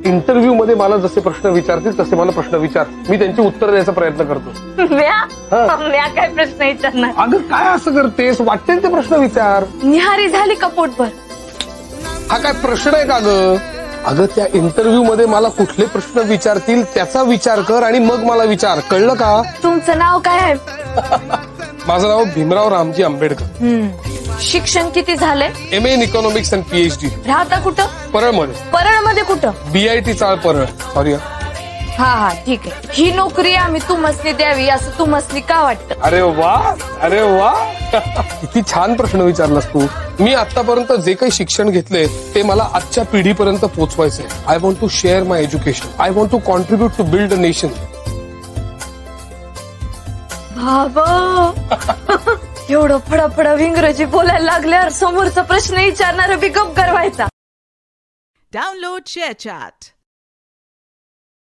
Interview मध्ये मला जसे प्रश्न विचारतील तसे मला प्रश्न विचार, मी त्यांची उत्तर द्यायचा प्रयत्न करतो. म्या काय प्रश्न विचारणार? अगं काय असं करतेस, वाटतील ते प्रश्न विचार. निहारी झाली का पोटभर? हा काय प्रश्न आहे का ग? अगं त्या इंटरव्ह्यू मध्ये मला कुठले प्रश्न विचारतील त्याचा विचार कर आणि मग मला विचार, कळलं का? तुमचं नाव काय आहे? माझं नाव भीमराव रामजी आंबेडकर. शिक्षण किती झालंय? MA in economics and PhD. राहता कुठं? परळमध्ये. परळमध्ये कुठं? BIT चाळ परळ. सॉरी. हा ठीक आहे. ही नोकरी आम्ही तुमसनी द्यावी असं तुमसनी का वाटतं? अरे वा, अरे वा. किती छान प्रश्न विचारलास तू. मी आतापर्यंत जे काही शिक्षण घेतले ते मला आजच्या पिढीपर्यंत पोहोचवायचंय. I want to share my education. I want to contribute to build a nation. बाबा एवढं फडाफडा इंग्रजी बोलायला लागल्यावर समोरचा प्रश्न विचारणारा बी गप करवायचा. Download ShareChat.